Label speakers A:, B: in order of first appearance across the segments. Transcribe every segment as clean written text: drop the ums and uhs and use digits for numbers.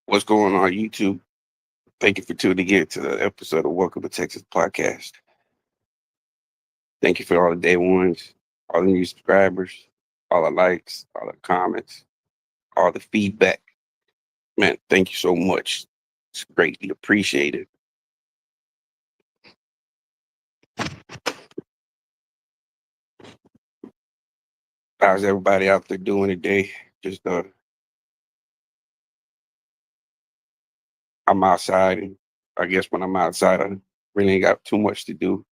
A: What's going on, YouTube? Thank you for tuning in to the episode of Welcome to Texas Podcast. Thank you for all the day ones, all the new subscribers, all the likes, all the comments, all the feedback. Man, thank you so much. It's greatly appreciated. How's everybody out there doing today? Just I'm outside, and I guess when I'm outside, I really ain't got too much to do.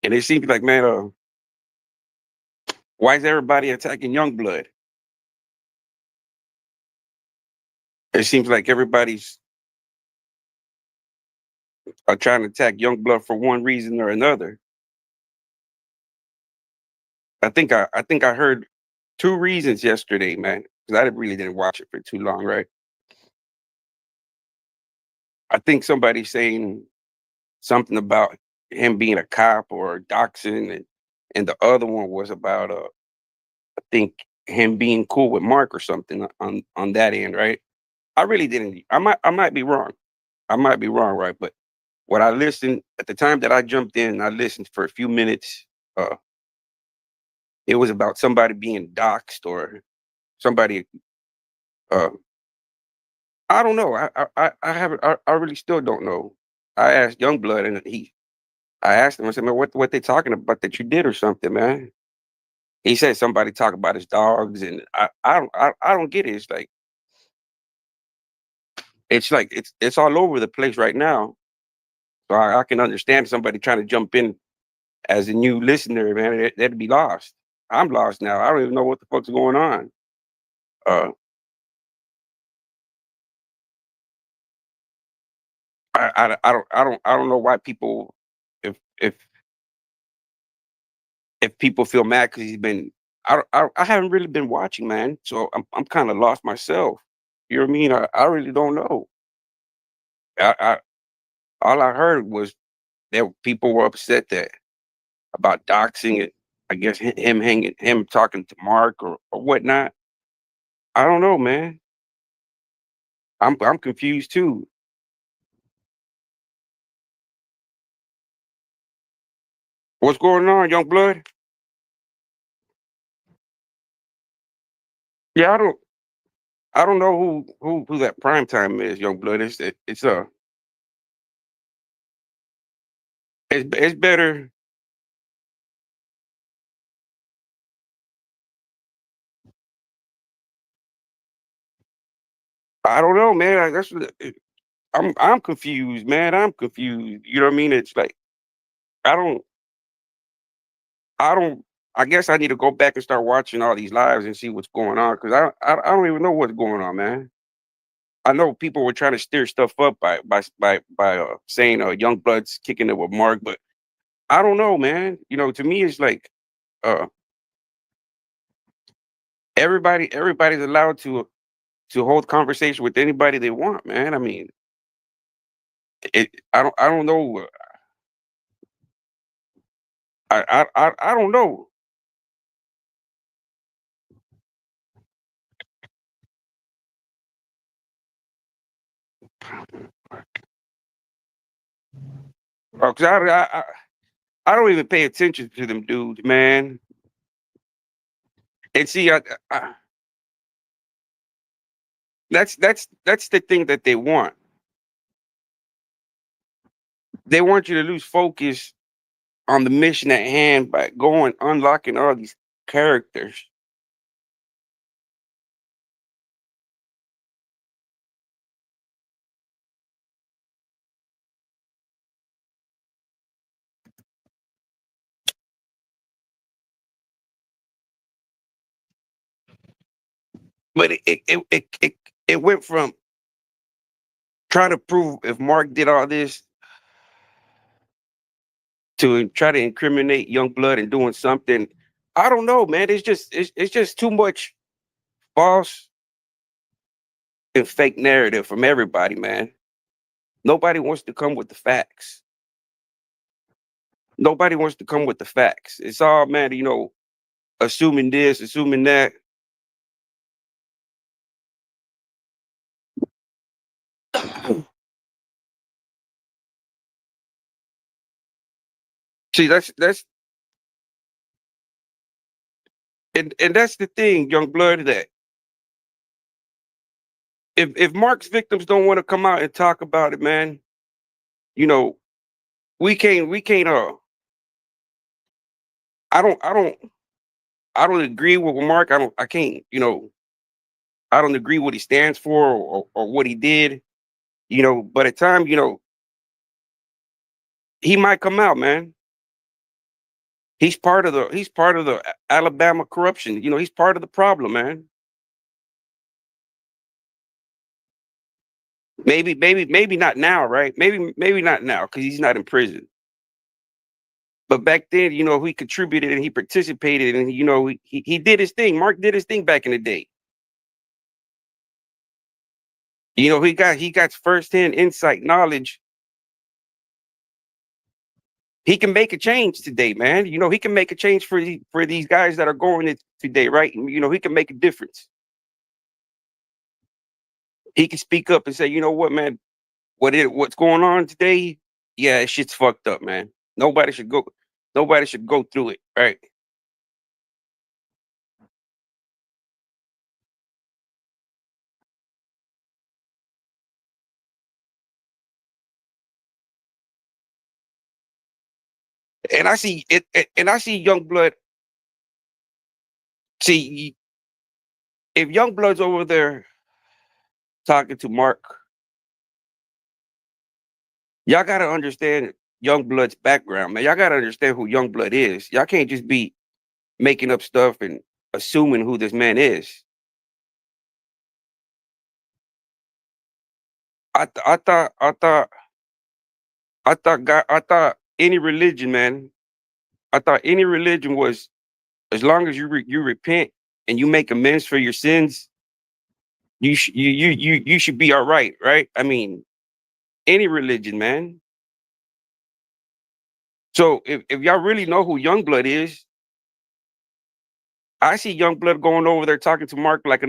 A: And it seems like, man, why is everybody attacking Youngblood? It seems like everybody's trying to attack Youngblood for one reason or another. I think I heard two reasons yesterday, man. Because really didn't watch it for too long, right? I think somebody's saying something about him being a cop or doxing, and the other one was about I think him being cool with Mark or something on that end, right? I really didn't. I might be wrong. I might be wrong, right? But what I listened at the time that I jumped in, I listened for a few minutes. Uh, it was about somebody being doxed or somebody. Uh, I don't know. I haven't. I really still don't know. I asked Youngblood, and I asked him. I said, "Man, what they talking about that you did or something, man?" He said somebody talk about his dogs, and I don't get it. It's all over the place right now. So I can understand somebody trying to jump in as a new listener, man. They'd be lost. I'm lost now. I don't even know what the fuck's going on. Uh, I don't know why people if if if people feel mad because he's been I haven't really been watching, man. So I'm kind of lost myself. You know what I mean? I really don't know. I all I heard was that people were upset that about doxing it. I guess him talking to Mark or whatnot. I don't know, man. I'm confused too. What's going on, young blood? Yeah, I don't know who that prime time is, young blood. It's better. I don't know, man. I'm confused, man. I'm confused. You know what I mean? It's like I don't I don't I guess I need to go back and start watching all these lives and see what's going on because I don't even know what's going on, man. I know people were trying to stir stuff up by saying young bloods kicking it with Mark, but I don't know, man. To me it's like uh everybody's allowed to hold conversation with anybody they want, man. I mean, I don't know. I don't know. Cause I don't even pay attention to them dudes, man. And see, that's the thing that they want. They want you to lose focus on the mission at hand by going unlocking all these characters. But it went from trying to prove if Mark did all this to try to incriminate young blood and doing something. I don't know, man. It's just too much false and fake narrative from everybody, man. Nobody wants to come with the facts. Nobody wants to come with the facts. It's all, man, assuming this, assuming that. See, that's and that's the thing, young blood, that if Mark's victims don't want to come out and talk about it, man, you know, we can't I don't agree with Mark. I can't, I don't agree what he stands for or what he did, but at time, he might come out, man. He's part of the Alabama corruption. He's part of the problem, man. Maybe not now, right? Maybe not now because he's not in prison. But back then, he contributed and he participated and he did his thing. Mark did his thing back in the day. He got firsthand insight, knowledge. He can make a change today, man. He can make a change for these guys that are going it today, right? He can make a difference. He can speak up and say, you know what, man, what's going on today? Yeah, shit's fucked up, man. Nobody should go through it, right? And I see it, and I see young blood. See, if young blood's over there talking to Mark, y'all gotta understand young blood's background, man. Y'all gotta understand who young blood is. Y'all can't just be making up stuff and assuming who this man is. I thought any religion, man. I thought any religion was, as long as you repent and you make amends for your sins, you should be all right, right? I mean, any religion, man. So if y'all really know who Youngblood is, I see Youngblood going over there talking to Mark like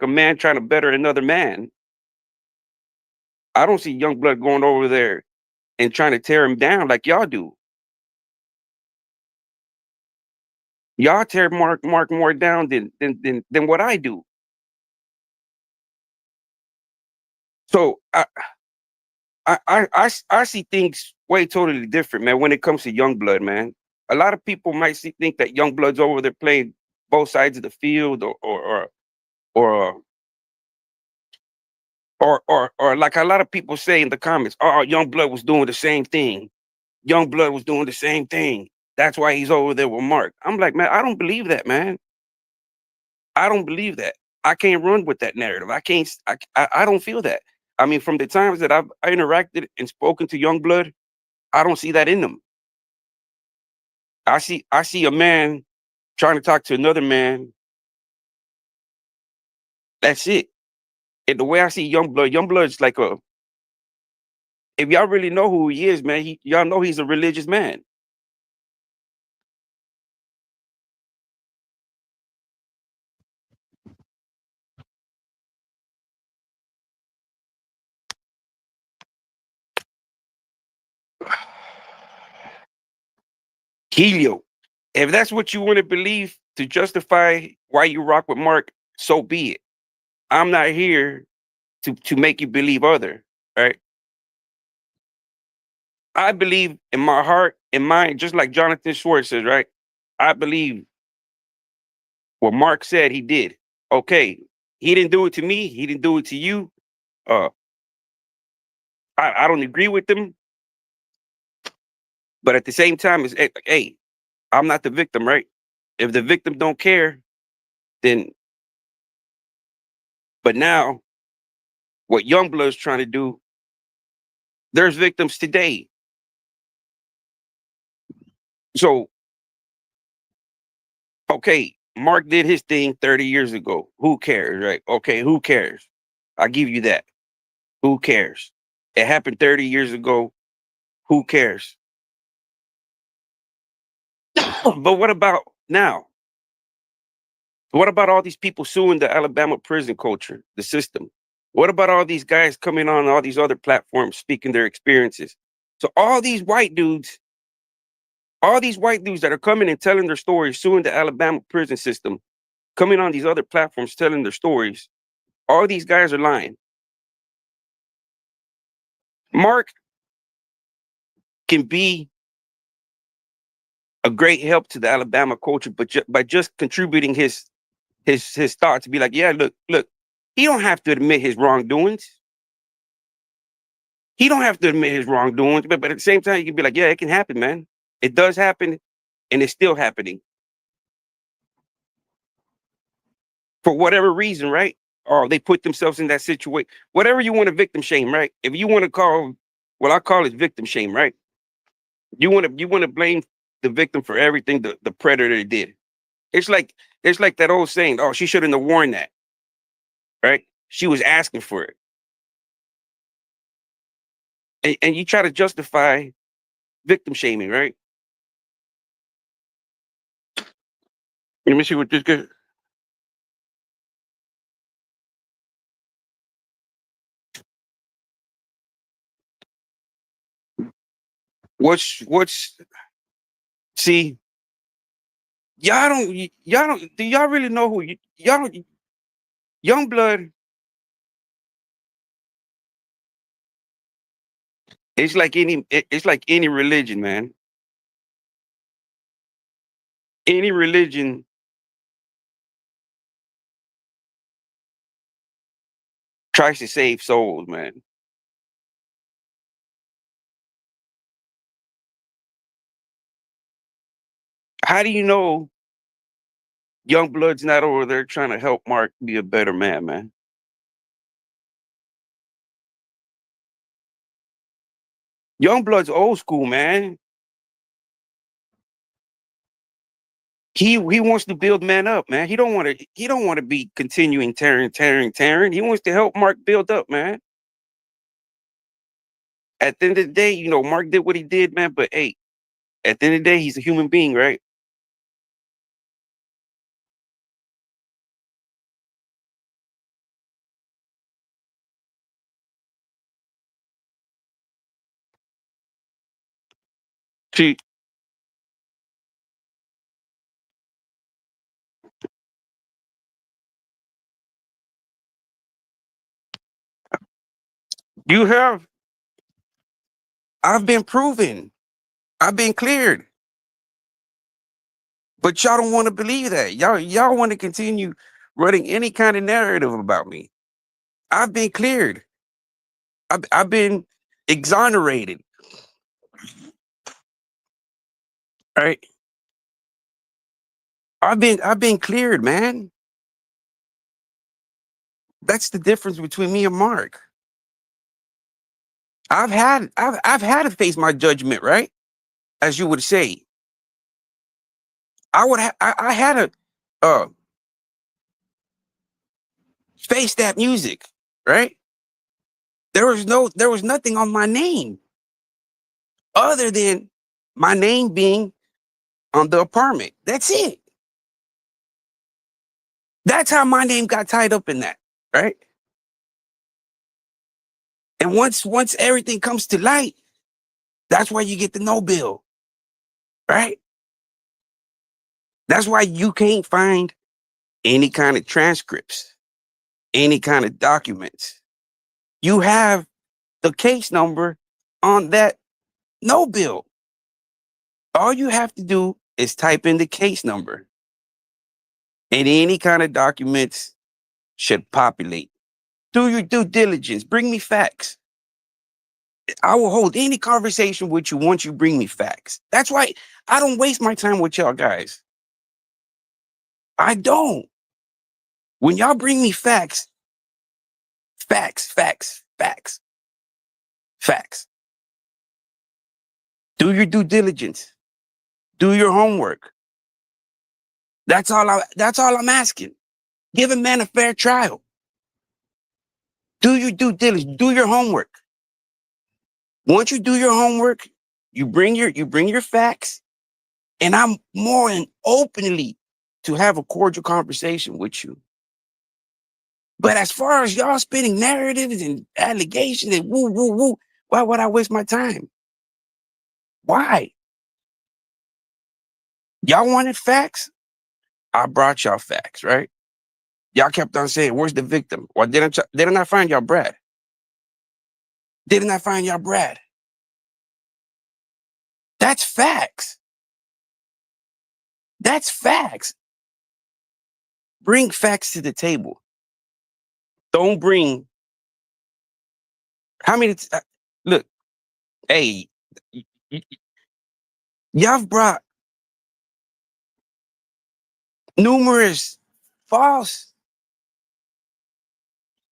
A: a man trying to better another man. I don't see Youngblood going over there and trying to tear him down like y'all do. Y'all tear Mark more down than what I do. So I see things way totally different, man. When it comes to Youngblood, man, a lot of people might think that Youngblood's over there playing both sides of the field, or or like a lot of people say in the comments, oh, Youngblood was doing the same thing. Youngblood was doing the same thing. That's why he's over there with Mark. I'm like, man, I don't believe that, man. I don't believe that. I can't run with that narrative. I can't. I don't feel that. I mean, from the times that I interacted and spoken to Youngblood, I don't see that in them. I see a man trying to talk to another man. That's it. And the way I see Youngblood's like a. If y'all really know who he is, man, y'all know he's a religious man. Helio. If that's what you want to believe to justify why you rock with Mark, so be it. I'm not here to make you believe other, right? I believe in my heart and mind, just like Jonathan Schwartz says, right? I believe what Mark said he did. Okay, he didn't do it to me. He didn't do it to you. Uh, I don't agree with them, but at the same time, it's hey, I'm not the victim, right? If the victim don't care, then But now, what Youngblood's trying to do, there's victims today. So, okay, Mark did his thing 30 years ago. Who cares, right? Okay, who cares? I'll give you that. Who cares? It happened 30 years ago. Who cares? But what about now? What about all these people suing the Alabama prison culture, the system? What about all these guys coming on all these other platforms speaking their experiences? So all these white dudes that are coming and telling their stories, suing the Alabama prison system, coming on these other platforms telling their stories, all these guys are lying. Mark can be a great help to the Alabama culture, but by just contributing his thoughts, be like, yeah, look, he don't have to admit his wrongdoings. He don't have to admit his wrongdoings, but at the same time, you can be like, yeah, it can happen, man. It does happen, and it's still happening for whatever reason, right? Or they put themselves in that situation. Whatever you want to victim shame, right? If you want to call, well, I call it victim shame, right? You want to blame the victim for everything the predator did. It's like that old saying, oh, she shouldn't have worn that, right? She was asking for it. And you try to justify victim shaming, right? Let me see what this good. What's see, y'all don't do y'all really know who y'all don't young blood. It's like any religion, man. Any religion tries to save souls, man. How do you know young blood's not over there trying to help Mark be a better man, man? Young blood's old school, man. He wants to build man up, man. He don't want to be continuing tearing. He wants to help Mark build up, man. At the end of the day, Mark did what he did, man. But hey, at the end of the day, he's a human being, right? See, you have I've been proven. I've been cleared. But y'all don't want to believe that. Y'all want to continue running any kind of narrative about me. I've been cleared. I've been exonerated. Right? I've been cleared, man. That's the difference between me and Mark. I've had to face my judgment, right? As you would say. I had to uh face that music, right? There was nothing on my name other than my name being on the apartment. That's it. That's how my name got tied up in that, right? And once everything comes to light, that's why you get the no bill, right? That's why you can't find any kind of transcripts, any kind of documents. You have the case number on that no bill. All you have to do is type in the case number, and any kind of documents should populate. Do your due diligence. Bring me facts. I will hold any conversation with you once you bring me facts. That's why I don't waste my time with y'all guys. I don't. When y'all bring me facts, Facts, facts, facts, facts. Do your due diligence. Do your homework. That's all I'm asking. Give a man a fair trial. Do your due diligence. Do your homework. Once you do your homework, you bring your facts, and I'm more than openly to have a cordial conversation with you. But as far as y'all spinning narratives and allegations and woo woo woo, why would I waste my time? Why? Y'all wanted facts? I brought y'all facts, right? Y'all kept on saying, "Where's the victim?" Well, didn't I find y'all Brad? Didn't I find y'all Brad? That's facts. That's facts. Bring facts to the table. Don't bring how many. Look, hey, y'all have brought numerous false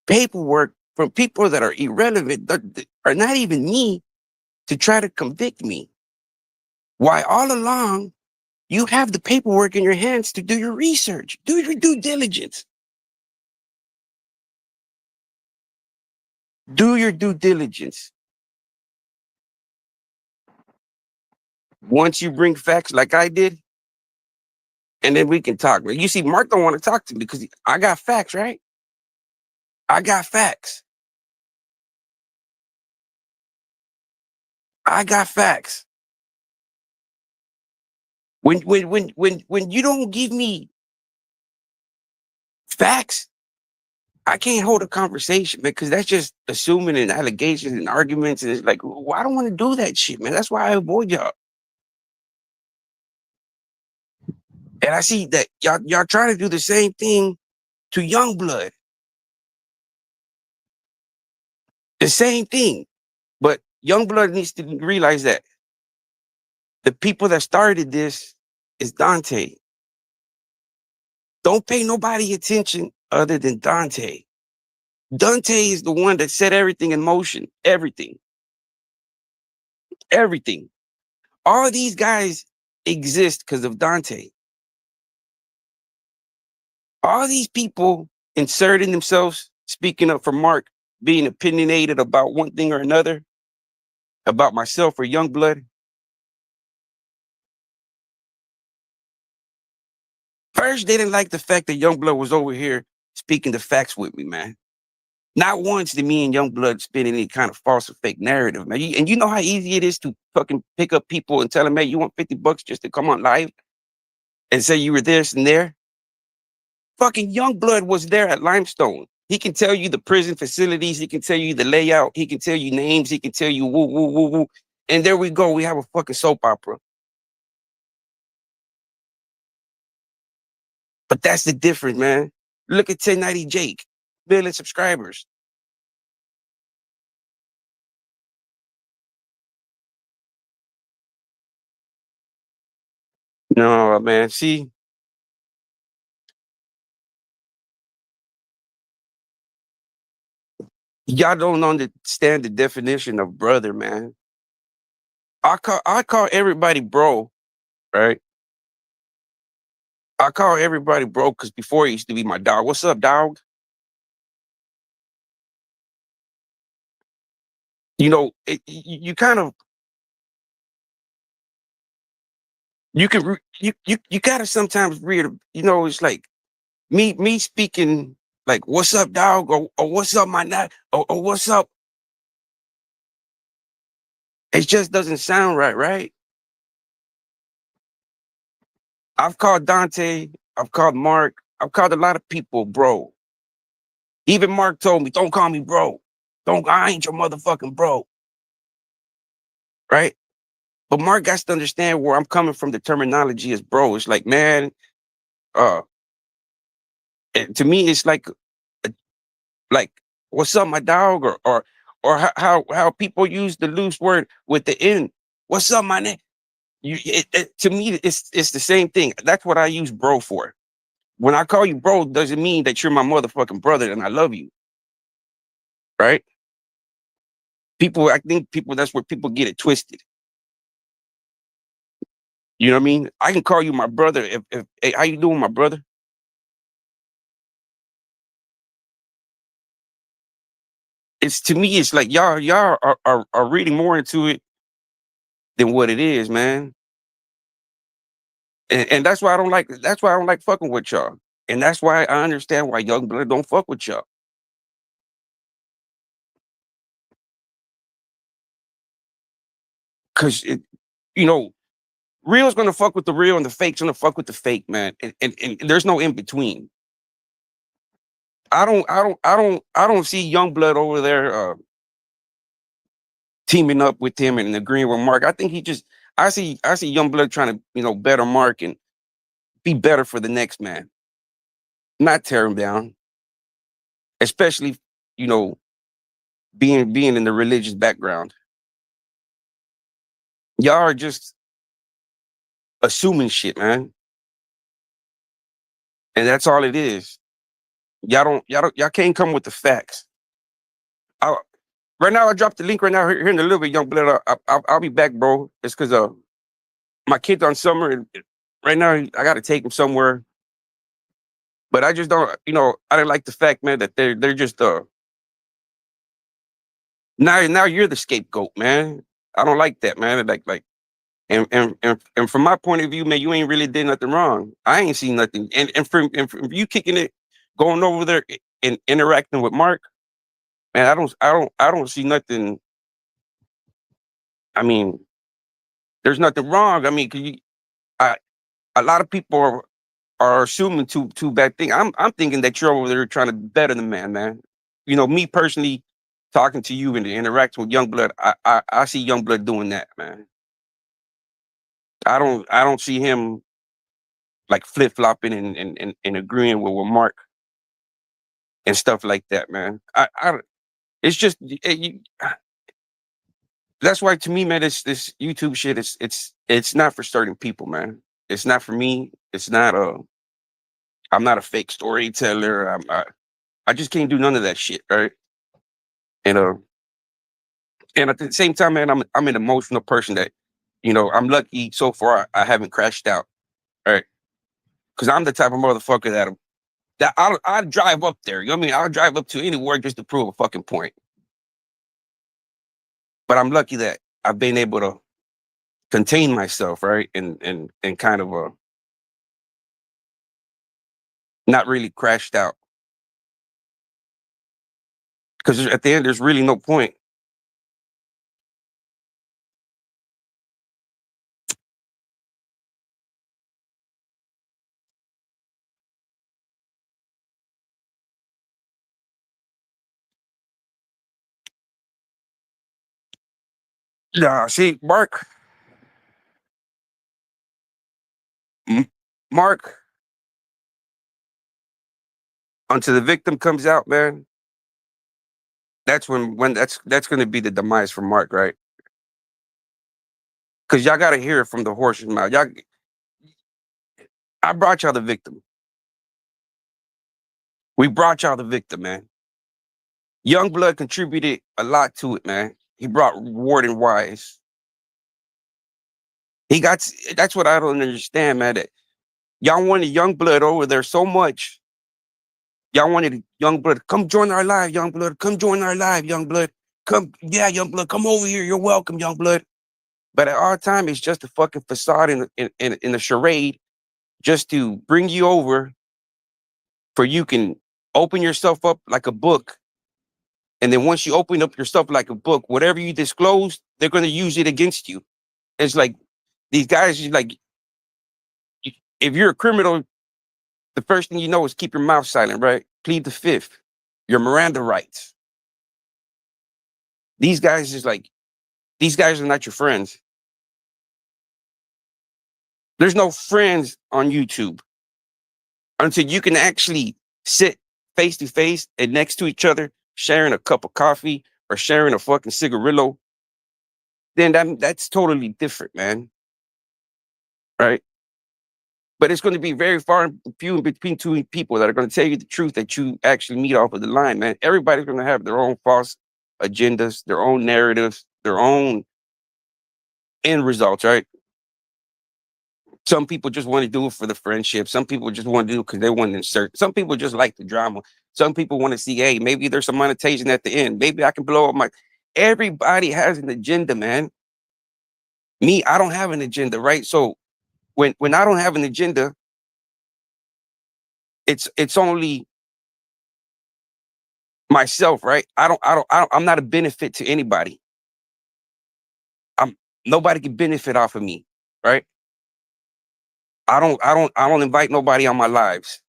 A: paperwork from people that are irrelevant, that are not even me, to try to convict me. Why all along you have the paperwork in your hands to do your research, do your due diligence. Do your due diligence. Once you bring facts like I did, and then we can talk. You see, Mark don't want to talk to me because I got facts, right? I got facts. I got facts. When you don't give me facts, I can't hold a conversation, man, because that's just assuming and allegations and arguments. And it's like, well, I don't want to do that shit, man. That's why I avoid y'all. And I see that y'all trying to do the same thing to Youngblood. The same thing. But Youngblood needs to realize that the people that started this is Dante. Don't pay nobody attention other than Dante. Dante is the one that set everything in motion. Everything. Everything. All these guys exist because of Dante. All these people inserting themselves, speaking up for Mark, being opinionated about one thing or another, about myself or Youngblood. First, they didn't like the fact that Youngblood was over here speaking the facts with me, man. Not once did me and Youngblood spin any kind of false or fake narrative, man. And you know how easy it is to fucking pick up people and tell them, hey, you want $50 just to come on live and say you were this and there? Fucking Youngblood was there at Limestone. He can tell you the prison facilities. He can tell you the layout. He can tell you names. He can tell you woo, woo, woo, woo. And there we go. We have a fucking soap opera. But that's the difference, man. Look at 1090 Jake, million subscribers. No, man. See, y'all don't understand the definition of brother, man. I call everybody bro, right? I call everybody bro because before he used to be my dog. What's up, dog? You know, you kind of you can you gotta sometimes read. You know, it's like me speaking like "What's up, dog?" or "What's up, my nut?" or "What's up." It just doesn't sound right, right? I've called Dante. I've called Mark. I've called a lot of people bro. Even Mark told me, "Don't call me bro. Don't. I ain't your motherfucking bro." Right? But Mark got to understand where I'm coming from. The terminology is bro. It's like, man, uh, to me, it's uh, like, what's up, my dog, or how people use the loose word with the N. What's up, my name? To me, it's the same thing. That's what I use bro for. When I call you bro, doesn't mean that you're my motherfucking brother and I love you. right? People, I think people, that's where people get it twisted. You know what I mean? I can call you my brother. If hey, how you doing, my brother? It's to me, it's like y'all are reading more into it than what it is, man. And that's why I don't like. That's why I don't like fucking with y'all. And that's why I understand why young blood don't fuck with y'all. Cause it, you know, real's gonna fuck with the real, and the fake's gonna fuck with the fake, man. And there's no in between. I don't see young blood over there teaming up with him and agreeing with Mark. I think he just I see young blood trying to, better Mark and be better for the next man, not tear him down, especially, you know, being in the religious background. Y'all are just assuming shit, man. And that's all it is. Y'all can't come with the facts. I, right now, I dropped the link right now here in a little bit, young blood. I'll be back, bro. It's because my kid's on summer, and right now I got to take him somewhere. But I just don't, I don't like the fact, man, that they're just now you're the scapegoat, man. I don't like that, man. Like and from my point of view, man, you ain't really did nothing wrong. I ain't seen nothing. And from you kicking it, going over there and interacting with Mark, man, I don't see nothing. I mean, there's nothing wrong. I mean, 'cause I, a lot of people are assuming two bad things. I'm thinking that you're over there trying to better the man, man. Me personally, talking to you and interacting with Youngblood, I see Youngblood doing that, man. I don't see him like flip flopping and agreeing with Mark and stuff like that, man. It's just that's why to me, man, this YouTube shit, it's not for certain people, man. It's not for me. It's not I'm not a fake storyteller. I just can't do none of that shit, right? And and at the same time, man, I'm an emotional person that, I'm lucky so far I haven't crashed out, right? Because I'm the type of motherfucker that I'll drive up there. You know what I mean? I'll drive up to anywhere just to prove a fucking point. But I'm lucky that I've been able to contain myself, right? And kind of not really crashed out. Because at the end, there's really no point. Nah, see, M- Mark, until the victim comes out, man, that's when that's going to be the demise for Mark, right? Because y'all got to hear it from the horse's mouth. I brought y'all the victim. We brought y'all the victim, man. Youngblood contributed a lot to it, man. He brought Warden Wise. That's what I don't understand, man. That y'all wanted Youngblood over there so much. Y'all wanted Youngblood, come join our live, Youngblood. Come join our live, Youngblood. Come, yeah, Youngblood, come over here. You're welcome, Youngblood. But at all time, it's just a fucking facade in a charade just to bring you over for you can open yourself up like a book. And then once you open up yourself like a book, whatever you disclose, they're going to use it against you. It's like these guys, like, if you're a criminal, the first thing you know is keep your mouth silent, right? Plead the fifth, your Miranda rights. These guys is like, these guys are not your friends. There's no friends on YouTube until you can actually sit face to face and next to each other, sharing a cup of coffee or sharing a fucking cigarillo. Then that's totally different, man. Right? But it's going to be very far and few in between two people that are going to tell you the truth that you actually meet off of the line, man. Everybody's going to have their own false agendas, their own narratives, their own end results, right? Some people just want to do it for the friendship. Some people just want to do it because they want to insert. Some people just like the drama. Some people want to see, hey, maybe there's some monetization at the end. Maybe I can blow up my. Everybody has an agenda, man. Me, I don't have an agenda, right? So when I don't have an agenda, it's only myself, right? I'm not a benefit to anybody. I'm Nobody can benefit off of me, right? I don't invite nobody on my lives.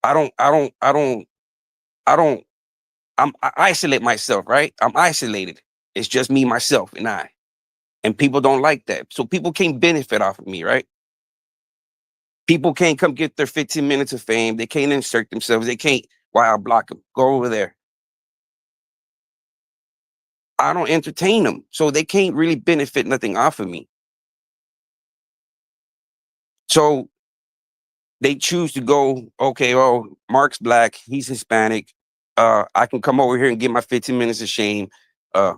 A: I don't I don't I don't I don't I isolate myself, right? I'm isolated. It's just me, myself, and I. And people don't like that. So people can't benefit off of me, right? People can't come get their 15 minutes of fame. They can't insert themselves. They can't, why I block them. Go over there. I don't entertain them. So they can't really benefit nothing off of me. So they choose to go, okay, oh, Mark's black, he's Hispanic. I can come over here and get my 15 minutes of shame. Uh,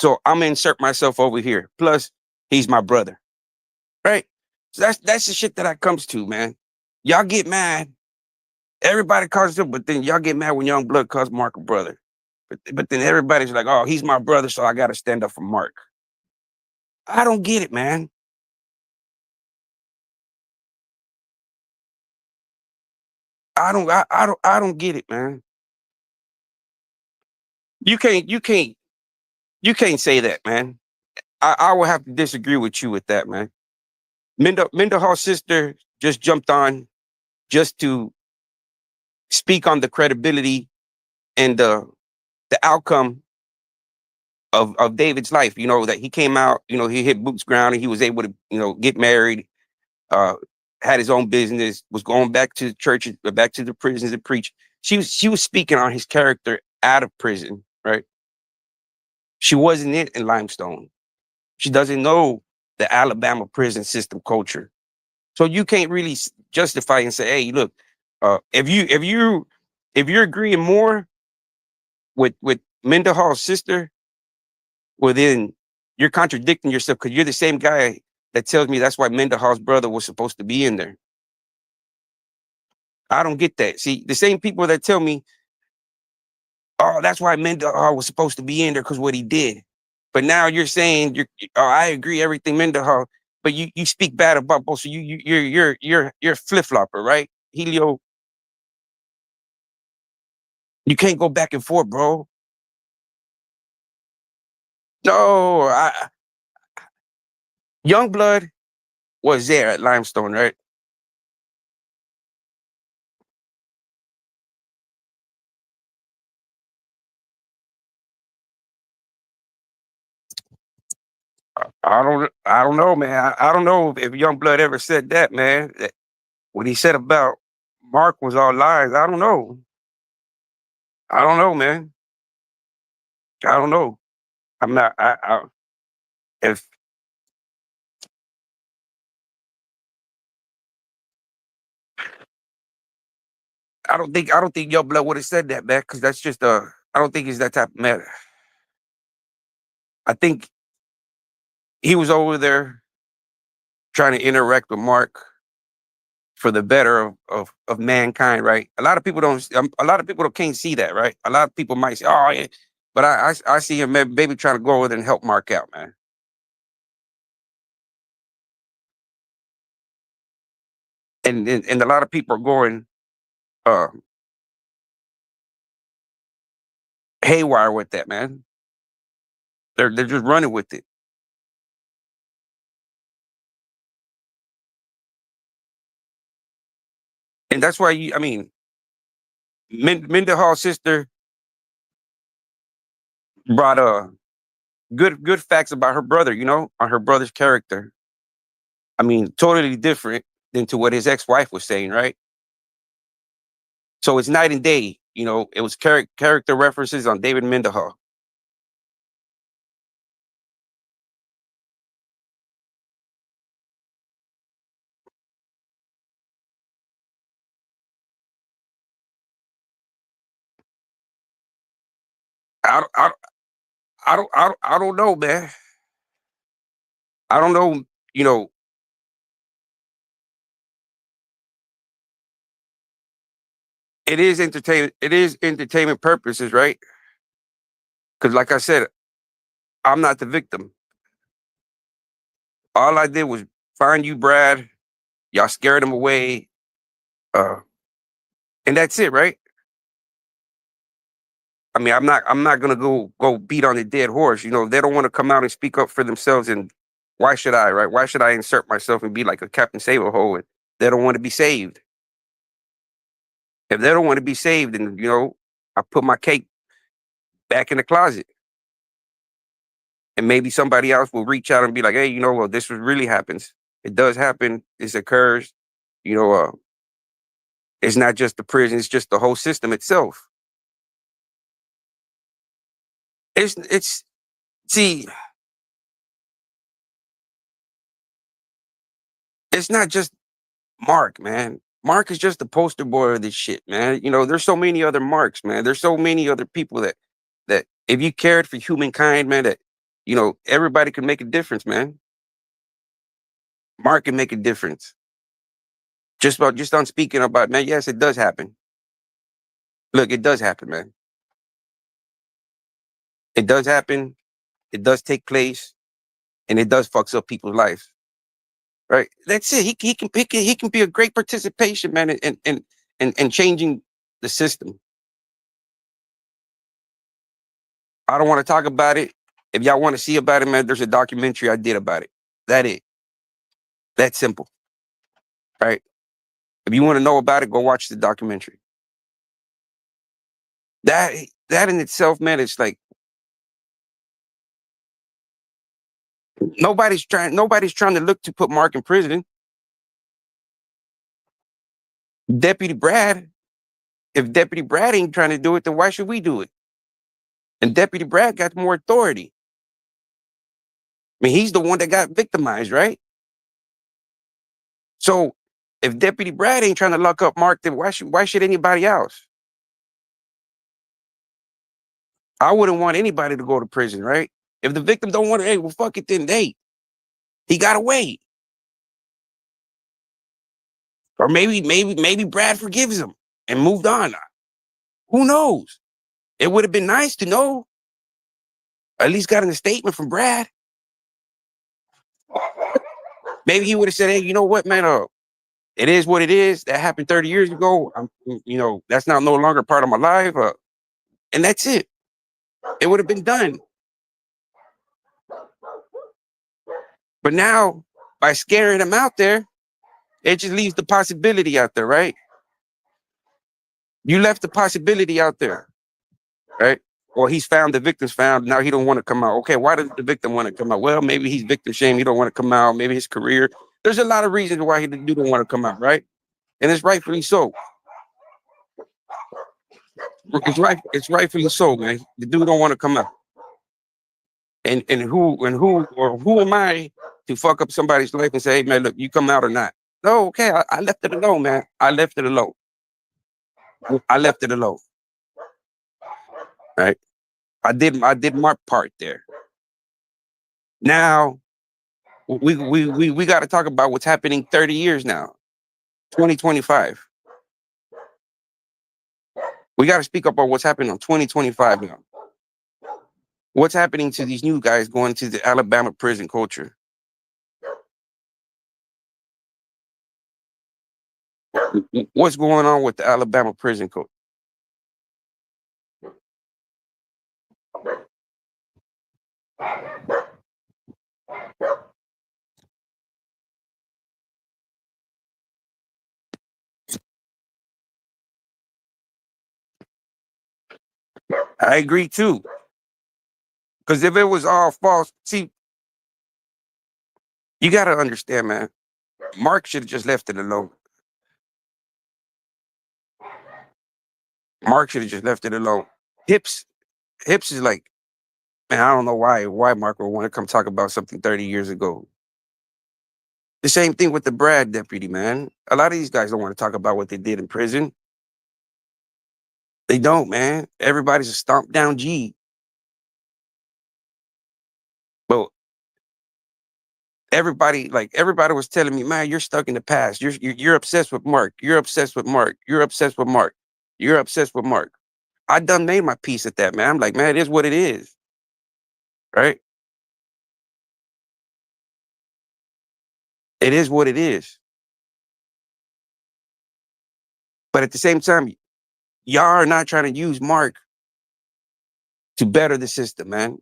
A: so I'm gonna insert myself over here. Plus, he's my brother. Right? So that's the shit that I comes to, man. Y'all get mad. Everybody calls it, but then y'all get mad when Young Blood calls Mark a brother. But then everybody's like, oh, he's my brother, so I gotta stand up for Mark. I don't get it, man. I don't get it, man. You can't you can't you can't say that, man. I will have to disagree with you with that, man. Mendenhall's sister just jumped on just to speak on the credibility and the outcome of David's life. You know, that he came out, you know, he hit boots ground and he was able to, you know, get married, uh, had his own business, was going back to the church, back to the prisons to preach. She was speaking on his character out of prison, right? She wasn't in Limestone. She doesn't know the Alabama prison system culture. So you can't really justify and say, hey, look, if you're agreeing more with Mendenhall's sister, well then you're contradicting yourself because you're the same guy that tells me that's why Mendenhall's brother was supposed to be in there. I don't get that. See, the same people that tell me, oh, that's why Mendenhall was supposed to be in there because what he did. But now you're saying oh, I agree everything Mendenhall, but you speak bad about both. So you're a flip flopper, right? Helio, you can't go back and forth, bro. No, Youngblood was there at Limestone, right? I don't know, man. I don't know if Youngblood ever said that, man. What he said about Mark was all lies. I don't know. I don't know, man. I don't know. I'm not. If I don't think Youngblood would have said that, man, because that's just I don't think he's that type of man. I think he was over there trying to interact with Mark for the better of mankind, right? A lot of people don't. A lot of people can't see that, right? A lot of people might say, "Oh, yeah," but I see him maybe trying to go over there and help Mark out, man. And a lot of people are going uh haywire with that, man. They're just running with it, and that's why I mean, Mendenhall's sister brought good facts about her brother. You know, on her brother's character. I mean, totally different than to what his ex-wife was saying, right? So it's night and day. You know, it was character references on David Mendenhall. I don't, I, don't- I don't know, man. I don't know. You know, it is entertainment. It is entertainment purposes, right? Because, like I said, I'm not the victim. All I did was find you, Brad. Y'all scared him away, uh, and that's it, right? I mean, I'm not gonna go beat on a dead horse. You know, if they don't want to come out and speak up for themselves, and why should I, right? Why should I insert myself and be like a Captain Save-A-Hole? And they don't want to be saved. If they don't want to be saved, then I put my cake back in the closet, and maybe somebody else will reach out and be like, "Hey, well, this was really happens. It does happen. This occurs. You know, it's not just the prison; it's just the whole system itself. It's see, it's not just Mark, man. Mark is just the poster boy of this shit, man. There's so many other Marks, man. There's so many other people that if you cared for humankind, man, that everybody can make a difference, man. Mark can make a difference. Just on speaking about, man. Yes, it does happen. Look, it does happen, man. It does happen. It does take place, and it does fucks up people's lives. Right? That's it. He can be a great participation, man, in changing the system. I don't want to talk about it. If y'all want to see about it, man, there's a documentary I did about it. That it. That simple. Right? If you want to know about it, go watch the documentary. That that in itself, man, it's like nobody's trying to look to put Mark in prison. Deputy Brad, if Deputy Brad ain't trying to do it, then why should we do it? And Deputy Brad got more authority. I mean, he's the one that got victimized, right? So if Deputy Brad ain't trying to lock up Mark, then why should anybody else? I wouldn't want anybody to go to prison, right? If the victim don't want to, hey, well, fuck it then. Hey, he got away. Or maybe Brad forgives him and moved on. Who knows? It would have been nice to know. At least got a statement from Brad. Maybe he would have said, hey, you know what, man? It is what it is. That happened 30 years ago. That's now no longer part of my life. And that's it. It would have been done. But now, by scaring him out there, it just leaves the possibility out there, right? You left the possibility out there, right? Or he's found, the victim's found. Now he don't want to come out. Okay, why does the victim want to come out? Well, maybe he's victim shame. He don't want to come out. Maybe his career. There's a lot of reasons why he don't want to come out, right? And it's rightfully so. It's rightfully so, man. The dude don't want to come out. And who am I to fuck up somebody's life and say, hey man, look, you come out or not? No, okay, I left it alone, man. I left it alone. I left it alone. Right? I did my part there. Now we got to talk about what's happening 30 years now, 2025. We got to speak up on what's happening on 2025 now. What's happening to these new guys going to the Alabama prison culture? What's going on with the Alabama prison culture? I agree too. Because if it was all false, see, you got to understand, man. Mark should have just left it alone. Mark should have just left it alone. Hips, Hips is like, man, I don't know why Mark would want to come talk about something 30 years ago. The same thing with the Brad deputy, man. A lot of these guys don't want to talk about what they did in prison. They don't, man. Everybody's a stomped down G. everybody was telling me, man, you're stuck in the past. You're obsessed with Mark. You're obsessed with Mark. You're obsessed with Mark. You're obsessed with Mark. I done made my peace at that, man. I'm like, man, it is what it is, right? It is what it is. But at the same time, y'all are not trying to use Mark to better the system, man.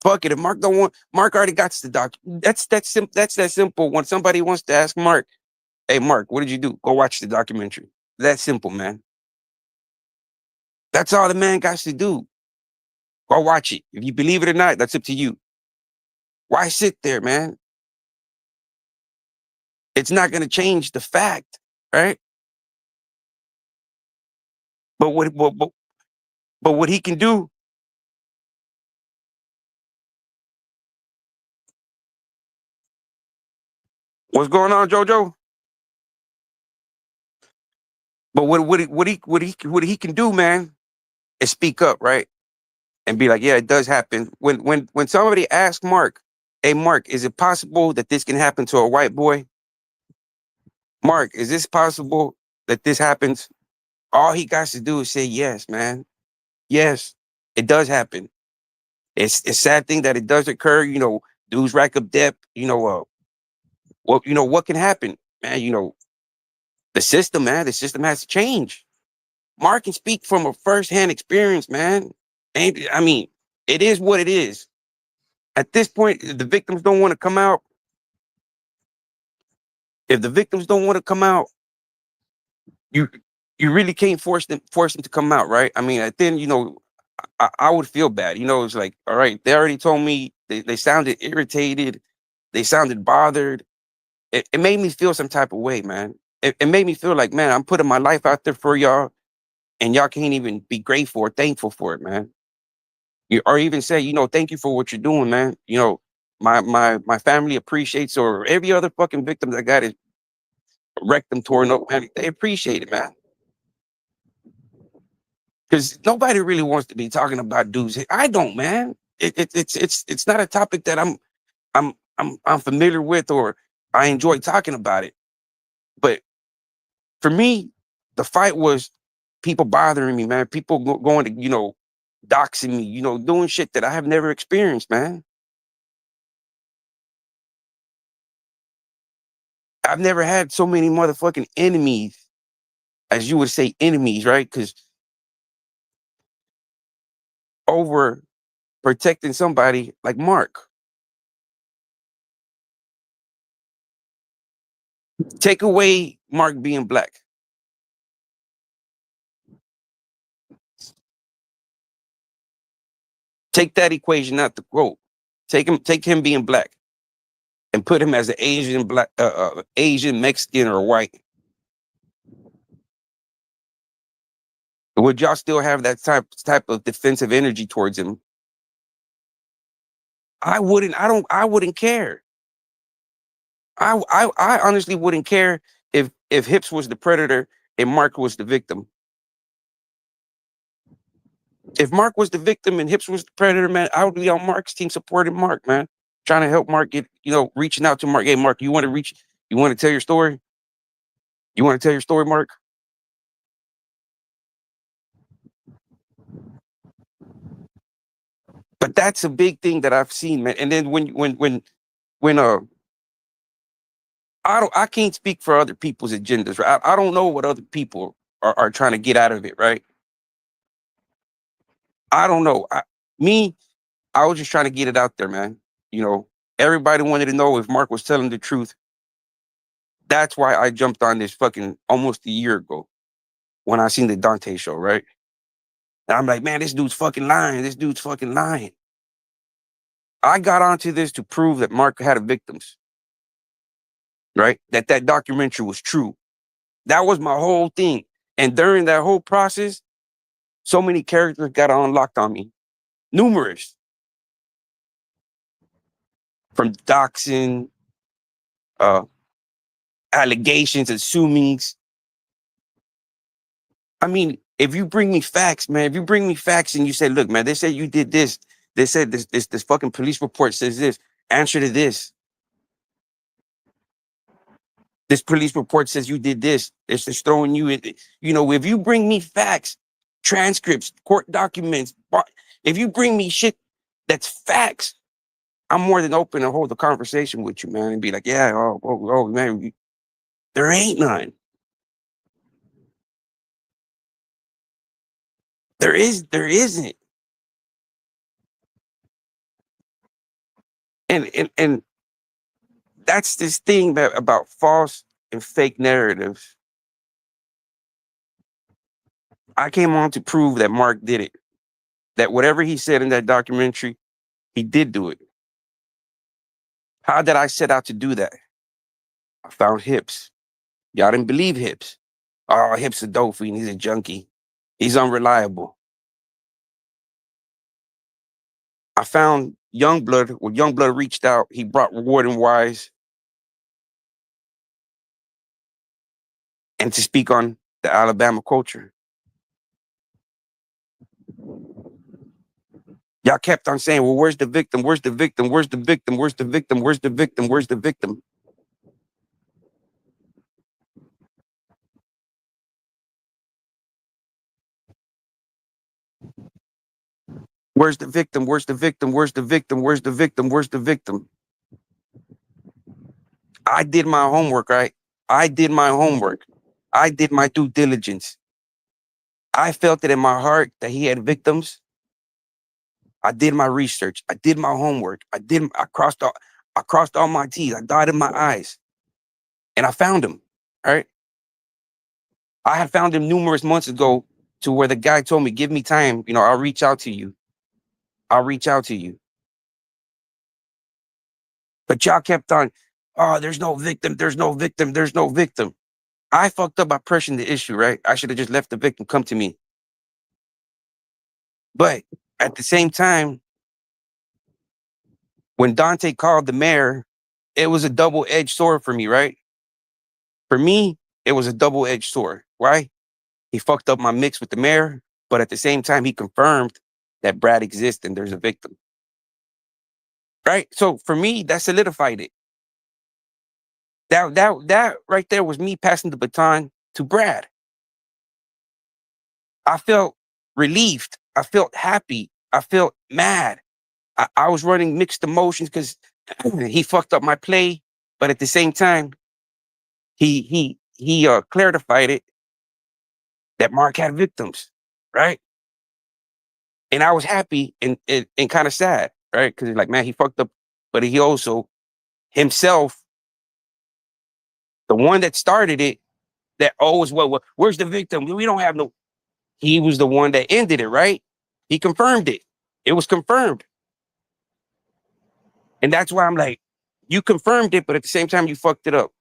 A: Fuck it. If Mark don't want, Mark already got the doc. That's that simple. When somebody wants to ask Mark, hey Mark, what did you do? Go watch the documentary. That simple, man. That's all the man got to do. Go watch it. If you believe it or not, that's up to you. Why sit there, man? It's not gonna change the fact, right? But what he can do, what's going on, JoJo? But what he can do, man, is speak up, right? And be like, yeah, it does happen. When somebody asks Mark, hey Mark, is it possible that this can happen to a white boy? Mark, is this possible that this happens? All he got to do is say yes, man. Yes, it does happen. It's a sad thing that it does occur. Dudes rack up debt. What can happen, man? The system, man. The system has to change. Mark can speak from a first-hand experience, man. And I mean, it is what it is. At this point, if the victims don't want to come out, you you really can't force them to come out, right? I mean, then I would feel bad. It's like, all right, they already told me they sounded irritated, they sounded bothered. It made me feel some type of way, man. It made me feel like, man, I'm putting my life out there for y'all, and y'all can't even be grateful or thankful for it, man. Or even say, thank you for what you're doing, man. My family appreciates, or every other fucking victim that got his rectum torn up, man. They appreciate it, man. Because nobody really wants to be talking about dudes. I don't, man. It's not a topic that I'm familiar with, or I enjoy talking about it. But for me, the fight was people bothering me, man. People going to, doxing me, doing shit that I have never experienced, man. I've never had so many motherfucking enemies, as you would say, enemies, right? Because over protecting somebody like Mark. Take away Mark being black. Take that equation out the road. Take him being black, and put him as an Asian, Mexican, or white. Would y'all still have that type of defensive energy towards him? I wouldn't. I wouldn't care. I honestly wouldn't care if Hips was the predator and Mark was the victim. If Mark was the victim and Hips was the predator, man, I would be on Mark's team supporting Mark, man. Trying to help Mark get, reaching out to Mark. Hey, Mark, you want to tell your story? You want to tell your story, Mark? But that's a big thing that I've seen, man. And then when I can't speak for other people's agendas, right? I don't know what other people are trying to get out of it, right? I don't know. I was just trying to get it out there, man. Everybody wanted to know if Mark was telling the truth. That's why I jumped on this fucking almost a year ago when I seen the Dante show, right? And I'm like, man, this dude's fucking lying. This dude's fucking lying. I got onto this to prove that Mark had victims, right? That documentary was true. That was my whole thing. And during that whole process, so many characters got unlocked on me. Numerous. From doxing, uh, allegations, assumings. I mean, if you bring me facts, man, if you bring me facts and you say, look, man, they said you did this. They said this fucking police report says this. Answer to this. This police report says you did this. It's just throwing you in. You know, if you bring me facts, transcripts, court documents, if you bring me shit that's facts, I'm more than open to hold a conversation with you, man, and be like, yeah, oh man, there ain't none. There isn't. And that's this thing that about false and fake narratives. I came on to prove that Mark did it. That whatever he said in that documentary, he did do it. How did I set out to do that? I found Hips. Y'all didn't believe Hips. Oh, Hips a dope fiend. He's a junkie. He's unreliable. I found Youngblood. When Youngblood reached out, he brought Warden Wise and to speak on the Alabama culture. Y'all kept on saying, well, where's the victim? Where's the victim? Where's the victim? Where's the victim? Where's the victim? Where's the victim? Where's the victim? Where's the victim? Where's the victim? Where's the victim? Where's the victim? I did my homework, right? I did my homework. I did my due diligence. I felt it in my heart that he had victims. I did my research. I did my homework. I crossed all my T's. I dotted my I's. And I found him. Right? I had found him numerous months ago to where the guy told me, give me time, you know, I'll reach out to you. I'll reach out to you. But y'all kept on, oh, there's no victim, there's no victim, there's no victim. I fucked up by pressing the issue, right? I should have just left the victim come to me. But at the same time, when Dante called the mayor, it was a double-edged sword for me, right? For me, it was a double-edged sword. Why? He fucked up my mix with the mayor, but at the same time, he confirmed that Brad exists and there's a victim. Right? So for me, that solidified it. That right there was me passing the baton to Brad. I felt relieved. I felt happy. I felt mad. I was running mixed emotions because he fucked up my play, but at the same time, he clarified it that Mark had victims, right? And I was happy and kind of sad, right? Because like, man, he fucked up, but he also himself, the one that started it, that always, well, where's the victim? We don't have no. He was the one that ended it, right? He confirmed it. It was confirmed. And that's why I'm like, you confirmed it, but at the same time, you fucked it up.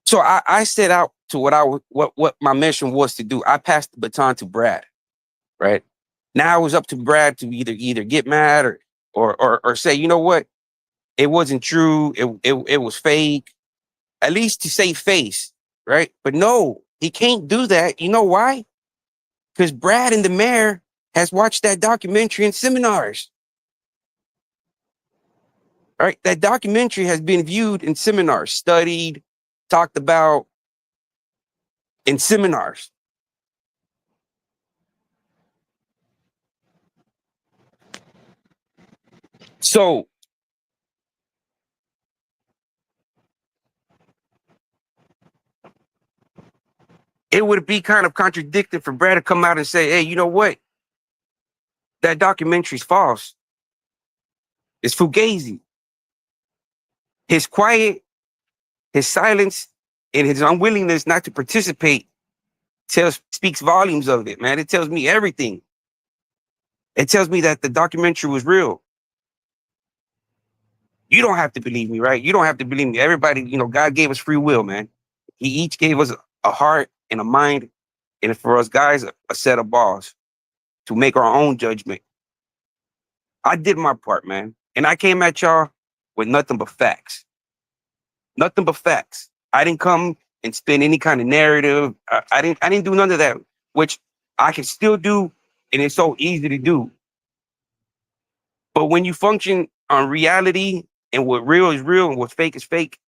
A: So I set out to what my mission was to do. I passed the baton to Brad, right? Now it was up to Brad to either get mad or say, you know what, it wasn't true. It was fake. At least to save face, right? But no, he can't do that. You know why? Because Brad and the mayor has watched that documentary in seminars. Right? That documentary has been viewed in seminars, studied, talked about in seminars. So it would be kind of contradictory for Brad to come out and say, hey, you know what? That documentary's false. It's fugazi. His quiet, his silence, and his unwillingness not to participate speaks volumes of it, man. It tells me everything. It tells me that the documentary was real. You don't have to believe me, right? You don't have to believe me. Everybody, you know, God gave us free will, man. He each gave us a heart and a mind, and for us guys, a set of balls to make our own judgment. I did my part, man. And I came at y'all with nothing but facts. Nothing but facts. I didn't come and spin any kind of narrative. I didn't do none of that, which I can still do, and it's so easy to do. But when you function on reality and what real is real and what's fake is fake,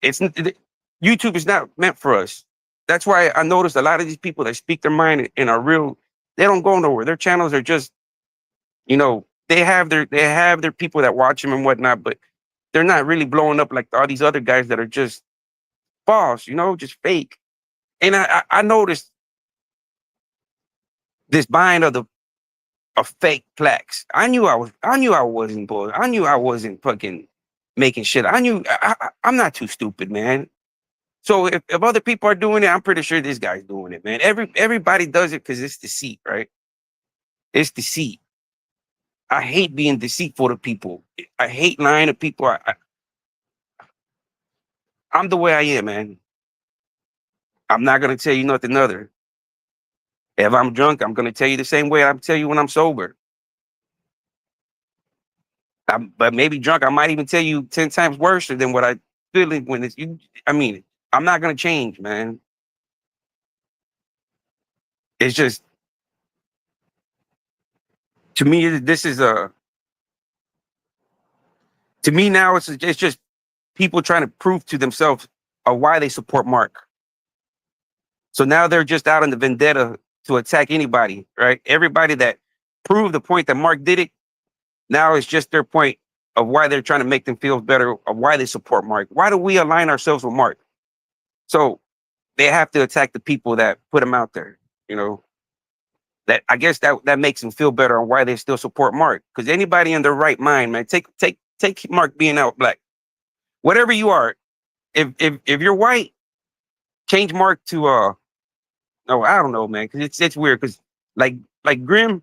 A: YouTube is not meant for us. That's why I noticed a lot of these people that speak their mind and are real, they don't go nowhere. Their channels are just, they have their people that watch them and whatnot, but they're not really blowing up like all these other guys that are just false, just fake. And I noticed this buying of fake plaques. I knew I wasn't boy. I knew I wasn't fucking making shit. I'm not too stupid, man. So if other people are doing it, I'm pretty sure this guy's doing it, man. Everybody does it because it's deceit, right? It's deceit. I hate being deceitful to people. I hate lying to people. I'm the way I am, man. I'm not gonna tell you nothing other. If I'm drunk, I'm gonna tell you the same way I tell you when I'm sober. But maybe drunk, I might even tell you 10 times worse than what I feel when it's you. I mean, I'm not gonna change, man. It's just to me, this is a to me now. It's just people trying to prove to themselves why they support Mark. So now they're just out on the vendetta to attack anybody, right? Everybody that proved the point that Mark did it. Now it's just their point of why they're trying to make them feel better, of why they support Mark. Why do we align ourselves with Mark? So they have to attack the people that put him out there. You know, that I guess that makes them feel better on why they still support Mark. Because anybody in their right mind, man, take Mark being out black, whatever you are. If you're white, change Mark to no, I don't know, man, because it's weird. Because like Grim,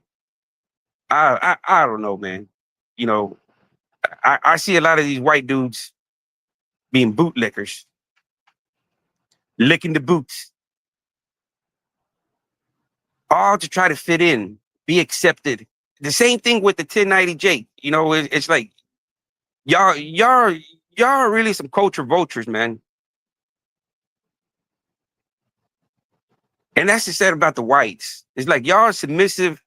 A: I don't know, man. You know, I see a lot of these white dudes being bootlickers, licking the boots, all to try to fit in, be accepted. The same thing with the 1090 Jake. It's like y'all are really some culture vultures, man. And that's the sad about the whites. It's like y'all are submissive,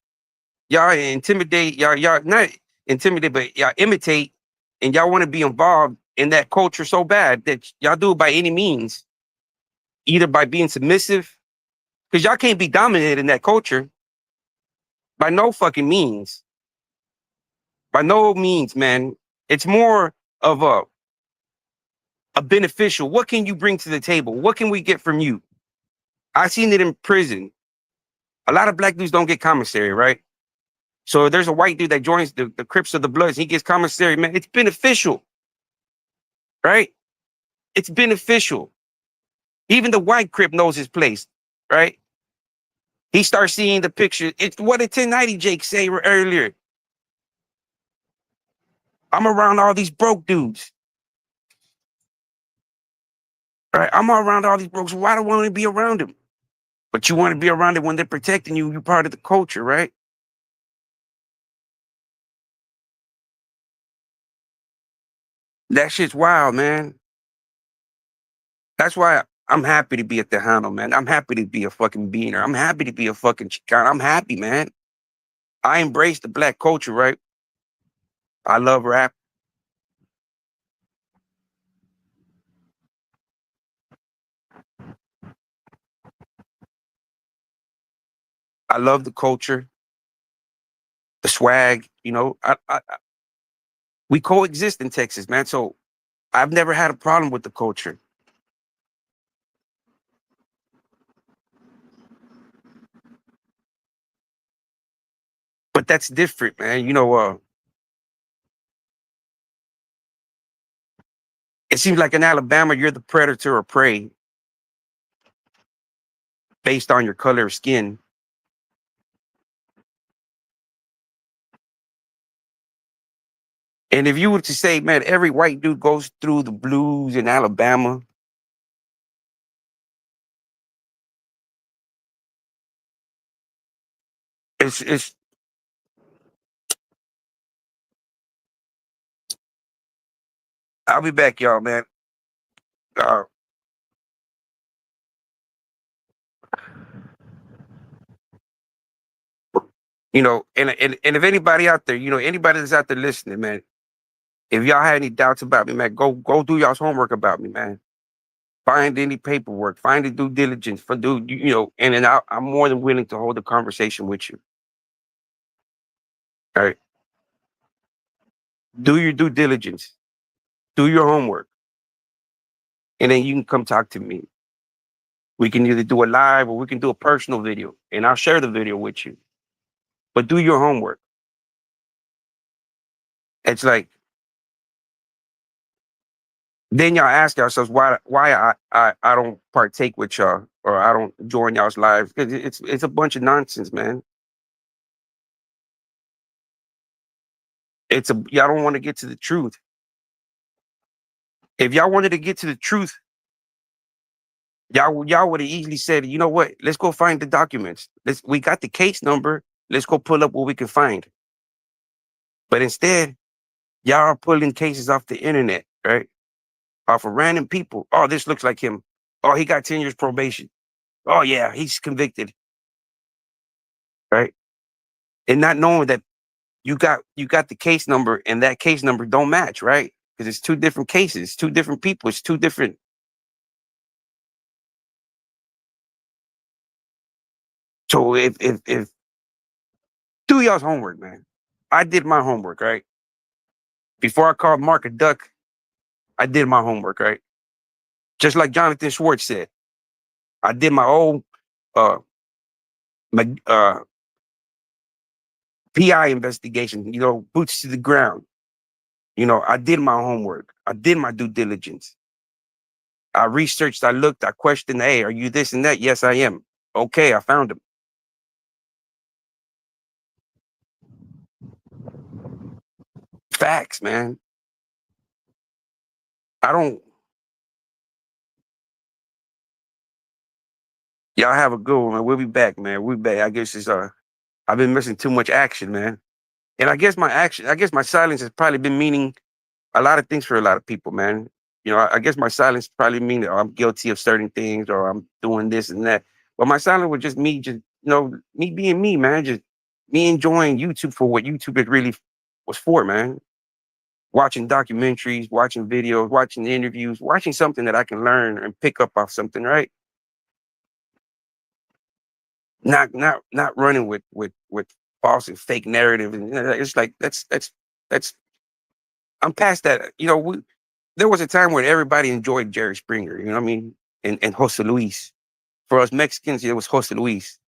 A: y'all intimidate, y'all not intimidate, but y'all imitate, and y'all want to be involved in that culture so bad that y'all do it by any means, either by being submissive, because y'all can't be dominated in that culture by no fucking means. By no means, man. It's more of a beneficial. What can you bring to the table? What can we get from you? I seen it in prison. A lot of black dudes don't get commissary, right? So there's a white dude that joins the Crips of the Bloods. He gets commissary, man. It's beneficial, right? It's beneficial. Even the white Crip knows his place, right? He starts seeing the picture. It's what did 1090 Jake say earlier. I'm around all these broke dudes. Right? I'm around all these broke. So why do I want to be around them? But you want to be around it when they're protecting you. You're part of the culture, right? That shit's wild, man. That's why I'm happy to be at the handle, man. I'm happy to be a fucking beaner. I'm happy to be a fucking Chicano. I'm happy, man. I embrace the black culture, right? I love rap. I love the culture, the swag. We coexist in Texas, man. So I've never had a problem with the culture. But that's different, man. It seems like in Alabama, you're the predator or prey based on your color of skin. And if you were to say, man, every white dude goes through the blues in Alabama, it's I'll be back, y'all, man. Uh, You know, and if anybody out there, you know, anybody that's out there listening, man, if y'all had any doubts about me, man, go do y'all's homework about me, man. Find any paperwork, find the due diligence for you know, and then I'm more than willing to hold a conversation with you. All right. Do your due diligence, do your homework, and then you can come talk to me. We can either do a live or we can do a personal video, and I'll share the video with you. But do your homework. It's like then y'all ask yourselves why I don't partake with y'all or I don't join y'all's lives because it's a bunch of nonsense, man. Y'all don't want to get to the truth. If y'all wanted to get to the truth, y'all would have easily said, you know what? Let's go find the documents. We got the case number. Let's go pull up what we can find. But instead, y'all are pulling cases off the internet, right? Off of random people. Oh, this looks like him. Oh, he got 10 years probation. Oh yeah, he's convicted, right? And not knowing that you got the case number and that case number don't match, right? Because it's two different cases, two different people, it's two different. So if do y'all's homework, man. I did my homework, right? Before I called Mark a duck, I did my homework, right? Just like Jonathan Schwartz said, I did my own uh my PI investigation, you know, boots to the ground. You know, I did my homework. I did my due diligence. I researched, I looked, I questioned, hey, are you this and that? Yes, I am. Okay, I found him. Facts, man. I don't Y'all have a good one, man. We'll be back, man. We'll be back. I guess it's I've been missing too much action, man. And I guess my silence has probably been meaning a lot of things for a lot of people, man. You know, I guess my silence probably mean that I'm guilty of certain things or I'm doing this and that. But my silence was just me, just me being me, man. Just me enjoying YouTube for what YouTube is really was for, man. Watching documentaries, watching videos, watching interviews, watching something that I can learn and pick up off something, right? Not running with false and fake narrative. And it's like that's I'm past that. You know, there was a time when everybody enjoyed Jerry Springer, you know what I mean? And Jose Luis. For us Mexicans, it was Jose Luis,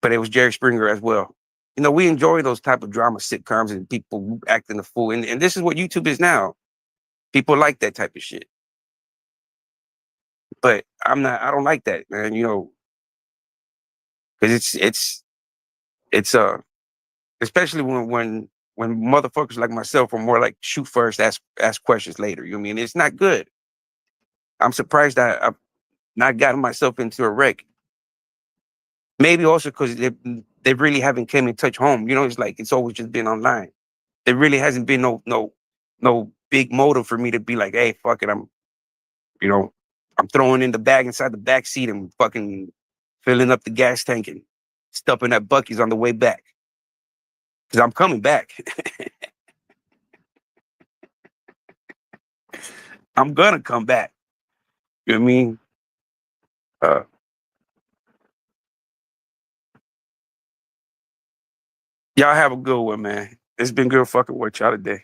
A: but it was Jerry Springer as well. You know, we enjoy those type of drama sitcoms and people acting a fool. And this is what YouTube is now. People like that type of shit. But I don't like that, man, you know, because it's especially when motherfuckers like myself are more like shoot first, ask questions later. You know what I mean? It's not good. I'm surprised that I've not gotten myself into a wreck. Maybe also because they really haven't came and touch home. You know, it's like it's always just been online. There really hasn't been no big motive for me to be like, hey, fuck it, you know, I'm throwing in the bag inside the back seat and fucking filling up the gas tank and stuffing at Bucky's on the way back. Because I'm coming back. I'm gonna come back. You know what I mean? Uh, y'all have a good one, man. It's been good fucking with y'all today.